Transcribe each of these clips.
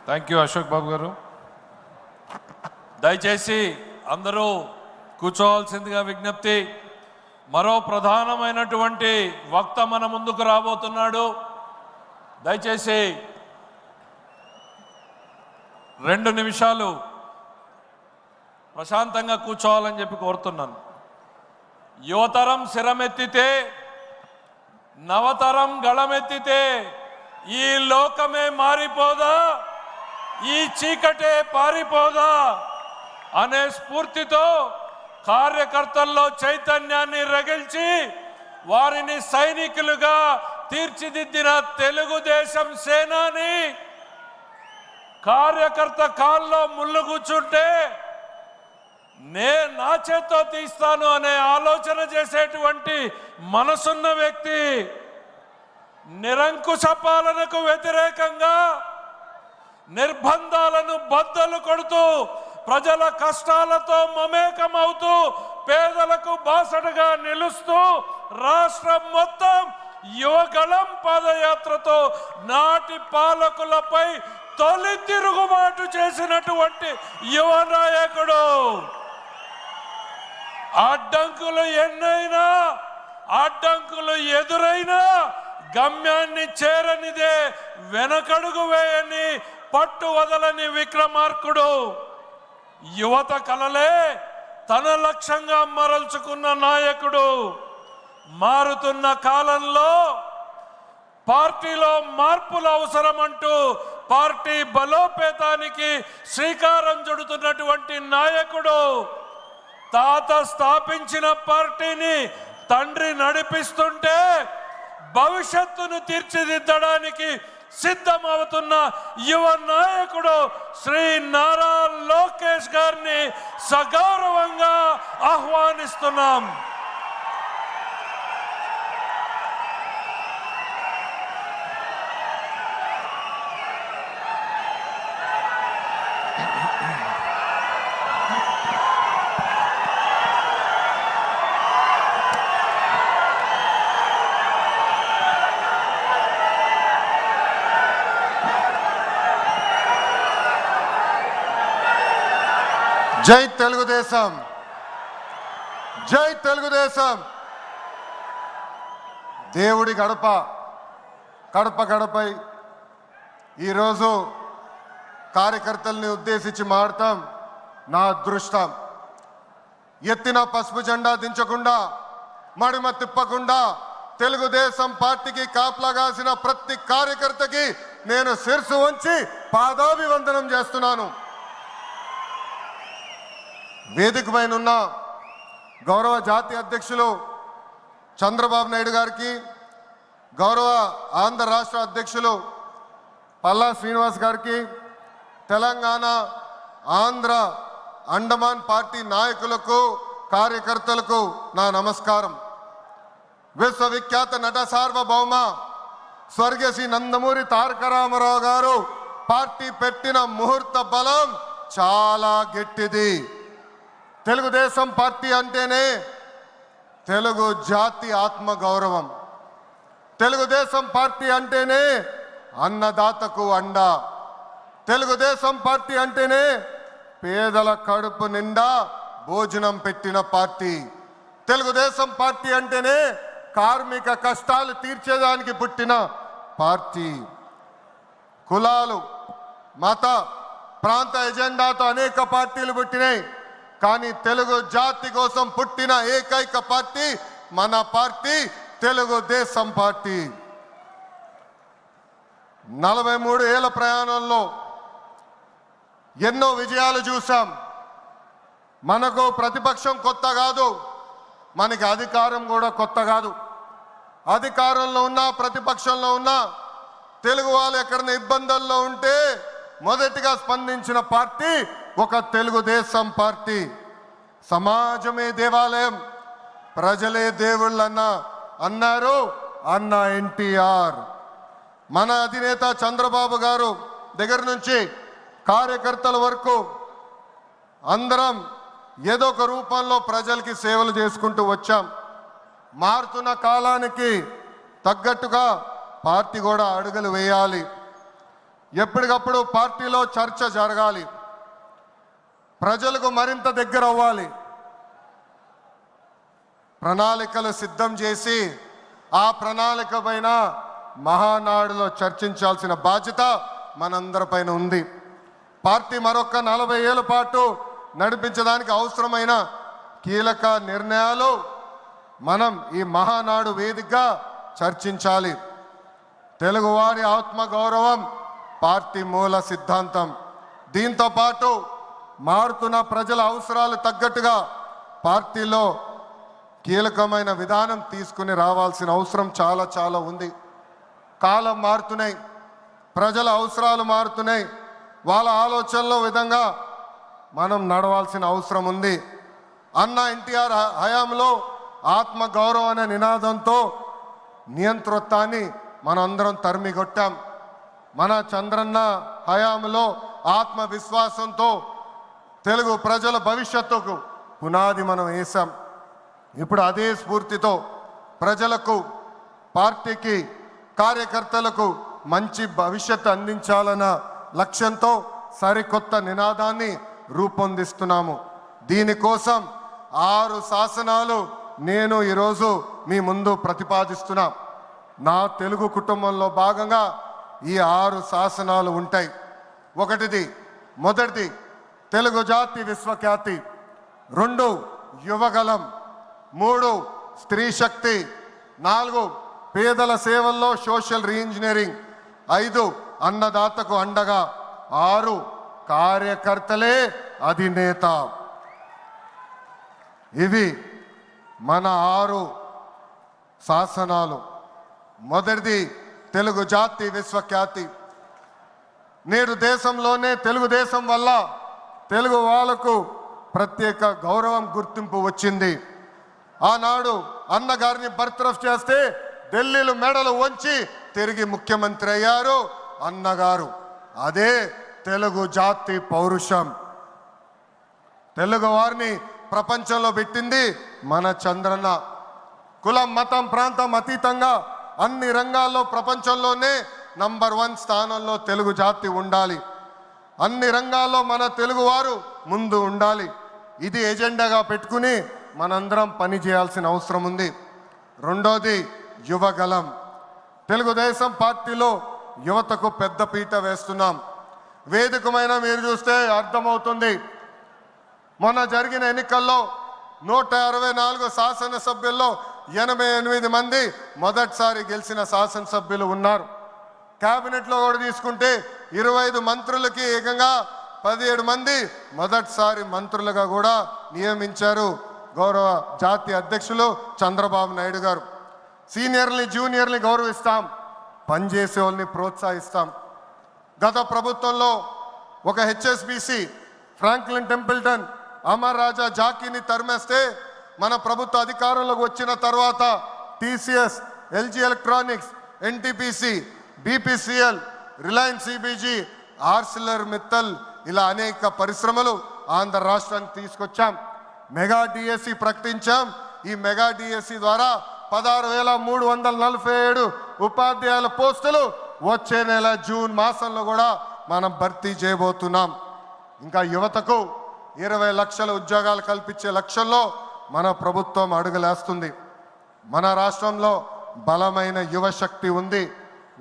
Thank you Ashok బాబు గారు. దయచేసి అందరూ కూర్చోవాల్సిందిగా విజ్ఞప్తి. మరో ప్రధానమైనటువంటి వక్త మన ముందుకు రాబోతున్నాడు. దయచేసి 2 నిమిషాలు ప్రశాంతంగా కూర్చోవాలని చెప్పి కోరుతున్నాను. యువతరం శిరమెత్తితే, నవతరం గళమెత్తితే ఈ లోకమే మారిపోదా, ఈ చీకటే పారిపోదా అనే స్ఫూర్తితో కార్యకర్తల్లో చైతన్యాన్ని రగిల్చి వారిని సైనికులుగా తీర్చిదిద్దిన తెలుగుదేశం సేనాని కార్యకర్త కాల్లో ముళ్ళు కూర్చుంటే నా చేత్తో తీస్తాను అనే ఆలోచన చేసేటువంటి మనసున్న వ్యక్తి, నిరంకుశ పాలనకు వ్యతిరేకంగా నిర్బంధాలను బద్దలు కొడుతూ ప్రజల కష్టాలతో మమేకమవుతూ పేదలకు బాసటగా నిలుస్తూ రాష్ట్రం మొత్తం యువగళం పాదయాత్రతో నాటి పాలకులపై తొలి తిరుగుబాటు చేసినటువంటి యువ నాయకుడు. అడ్డంకులు ఎన్నైనా, అడ్డంకులు ఎదురైనా గమ్యాన్ని చేరనిదే వెనకడుగు వేయని పట్టు వదలని విక్రమార్కుడు. యువత కలలే తన లక్ష్యంగా మరల్చుకున్న నాయకుడు. మారుతున్న కాలంలో పార్టీలో మార్పులు అవసరమంటూ పార్టీ బలోపేతానికి శ్రీకారం చుడుతున్నటువంటి నాయకుడు. తాత స్థాపించిన పార్టీని తండ్రి నడిపిస్తుంటే భవిష్యత్తును తీర్చిదిద్దడానికి సిద్ధమవుతున్న యువ నాయకుడు శ్రీ నారా లోకేష్ గారిని సగౌరవంగా ఆహ్వానిస్తున్నాం. జై తెలుగుదేశం, జై తెలుగుదేశం. దేవుడి గడప గడపై ఈరోజు కార్యకర్తల్ని ఉద్దేశించి మాడతాం నా అదృష్టం. ఎత్తిన పసుపు జెండా దించకుండా, మడిమ తిప్పకుండా తెలుగుదేశం పార్టీకి కాపలాగాసిన ప్రతి కార్యకర్తకి నేను శిరసు వంచి పాదాభివందనం చేస్తున్నాను. వేదిక పైన ఉన్న గౌరవ జాతీయ అధ్యక్షులు చంద్రబాబు నాయుడు గారికి, గౌరవ ఆంధ్ర రాష్ట్ర అధ్యక్షులు పల్లా శ్రీనివాస్ గారికి, తెలంగాణ, ఆంధ్ర, అండమాన్ పార్టీ నాయకులకు, కార్యకర్తలకు నా నమస్కారం. విశ్వవిఖ్యాత నట సార్వభౌమ స్వర్గీయ శ్రీ నందమూరి తారక రామారావు గారు పార్టీ పెట్టిన ముహూర్త బలం చాలా గట్టిది. తెలుగుదేశం పార్టీ అంటేనే తెలుగు జాతి ఆత్మ గౌరవం. తెలుగుదేశం పార్టీ అంటేనే అన్నదాతకు అండ. తెలుగుదేశం పార్టీ అంటేనే పేదల కడుపు నిండా భోజనం పెట్టిన పార్టీ. తెలుగుదేశం పార్టీ అంటేనే కార్మిక కష్టాలు తీర్చేదానికి పుట్టిన పార్టీ. కులాలు, మత, ప్రాంత ఎజెండాతో అనేక పార్టీలు పుట్టినాయి. కానీ తెలుగు జాతి కోసం పుట్టిన ఏకైక పార్టీ మన పార్టీ తెలుగుదేశం పార్టీ. 43 ఏళ్ల ప్రయాణంలో ఎన్నో విజయాలు చూసాం. మనకు ప్రతిపక్షం కొత్త కాదు, మనకి అధికారం కూడా కొత్త కాదు. అధికారంలో ఉన్నా ప్రతిపక్షంలో ఉన్నా తెలుగు వాళ్ళు ఎక్కడైనా ఇబ్బందుల్లో ఉంటే మొదటిగా స్పందించిన పార్టీ ఒక తెలుగుదేశం పార్టీ. సమాజమే దేవాలయం, ప్రజలే దేవుళ్ళన్న అన్నారు అన్న ఎన్టీఆర్. మన అధినేత చంద్రబాబు గారు దగ్గర నుంచి కార్యకర్తల వరకు అందరం ఏదో ఒక రూపంలో ప్రజలకి సేవలు చేసుకుంటూ వచ్చాం. మారుతున్న కాలానికి తగ్గట్టుగా పార్టీ కూడా అడుగులు వేయాలి. ఎప్పటికప్పుడు పార్టీలో చర్చ జరగాలి, ప్రజలకు మరింత దగ్గర అవ్వాలి, ప్రణాళికలు సిద్ధం చేసి ఆ ప్రణాళిక పైన మహానాడులో చర్చించాల్సిన బాధ్యత మనందరిపైన ఉంది. పార్టీ మరొక 40 ఏళ్ల పాటు నడిపించడానికి అవసరమైన కీలక నిర్ణయాలు మనం ఈ మహానాడు వేదికగా చర్చించాలి. తెలుగువారి ఆత్మ గౌరవం పార్టీ మూల సిద్ధాంతం. దీంతో పాటు మారుతున్న ప్రజల అవసరాలు తగ్గట్టుగా పార్టీలో కీలకమైన విధానం తీసుకుని రావాల్సిన అవసరం చాలా చాలా ఉంది. కాలం మారుతున్నాయి, ప్రజల అవసరాలు మారుతున్నాయి, వాళ్ళ ఆలోచనల విధంగా మనం నడవాల్సిన అవసరం ఉంది. అన్న ఎన్టీఆర్ హయాంలో ఆత్మ గౌరవం అనే నినాదంతో నియంతృత్వాన్ని మనందరం తరిమికొట్టాం. మన చంద్రన్న హయాంలో ఆత్మవిశ్వాసంతో తెలుగు ప్రజల భవిష్యత్తుకు పునాది మనం వేశాం. ఇప్పుడు అదే స్ఫూర్తితో ప్రజలకు, పార్టీకి, కార్యకర్తలకు మంచి భవిష్యత్తు అందించాలన్న లక్ష్యంతో సరికొత్త నినాదాన్ని రూపొందిస్తున్నాము. దీనికోసం 6 శాసనాలు నేను ఈరోజు మీ ముందు ప్రతిపాదిస్తున్నా. నా తెలుగు కుటుంబంలో భాగంగా ఈ 6 శాసనాలు ఉంటాయి. మొదటిది తెలుగు జాతి విశ్వఖ్యాతి, 2 యువగలం, 3 స్త్రీ శక్తి, 4 పేదల సేవల్లో సోషల్ రీఇంజనీరింగ్, 5 అన్నదాతకు అండగా, 6 కార్యకర్తలే అధినేత. ఇవి మన 6 శాసనాలు. మొదటిది తెలుగు జాతి విశ్వఖ్యాతి. నేడు దేశంలోనే తెలుగుదేశం వల్ల తెలుగు వాళ్ళకు ప్రత్యేక గౌరవం, గుర్తింపు వచ్చింది. ఆనాడు అన్నగారిని బర్తరఫ్ చేస్తే ఢిల్లీలో మెడలు వంచి తిరిగి ముఖ్యమంత్రి అయ్యారు అన్నగారు. అదే తెలుగు జాతి పౌరుషం. తెలుగు వారిని ప్రపంచంలో పెట్టింది మన చంద్రన్న. కులం, మతం, ప్రాంతం అతీతంగా అన్ని రంగాల్లో ప్రపంచంలోనే నంబర్ 1 స్థానంలో తెలుగు జాతి ఉండాలి. అన్ని రంగాల్లో మన తెలుగువారు ముందు ఉండాలి. ఇది ఎజెండాగా పెట్టుకుని మనందరం పని చేయాల్సిన అవసరం ఉంది. రెండోది యువగలం. తెలుగుదేశం పార్టీలో యువతకు పెద్ద పీట వేస్తున్నాం. వేదికమైన మీరు చూస్తే అర్థమవుతుంది. మొన్న జరిగిన ఎన్నికల్లో 164 శాసనసభ్యుల్లో 88 మంది మొదటిసారి గెలిచిన శాసనసభ్యులు ఉన్నారు. కేబినెట్లో కూడా తీసుకుంటే 25 మంత్రులకి ఏకంగా 17 మంది మొదటిసారి మంత్రులుగా కూడా నియమించారు గౌరవ జాతీయ అధ్యక్షులు చంద్రబాబు నాయుడు గారు. సీనియర్ని, జూనియర్ని గౌరవిస్తాం, పనిచేసే వాళ్ళని ప్రోత్సహిస్తాం. గత ప్రభుత్వంలో ఒక HSBC, Franklin Templeton, Amara Raja జాకీని తరిమేస్తే మన ప్రభుత్వ అధికారంలోకి వచ్చిన తర్వాత TCS, LG Electronics, NTPC, BPCL, Reliance CBG, Arcelor Mittal ఇలా అనేక పరిశ్రమలు ఆంధ్ర రాష్ట్రానికి తీసుకొచ్చాం. మెగా డిఎస్సి ప్రకటించాం. ఈ మెగా డిఎస్సి ద్వారా 16,347 ఉపాధ్యాయుల పోస్టులు వచ్చే నెల జూన్ మాసంలో కూడా మనం భర్తీ చేయబోతున్నాం. ఇంకా యువతకు 20 లక్షల ఉద్యోగాలు కల్పించే లక్ష్యంలో మన ప్రభుత్వం అడుగులేస్తుంది. మన రాష్ట్రంలో బలమైన యువశక్తి ఉంది.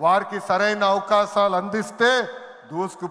వారికి సరైన అవకాశాలు అందిస్తే దూసుకు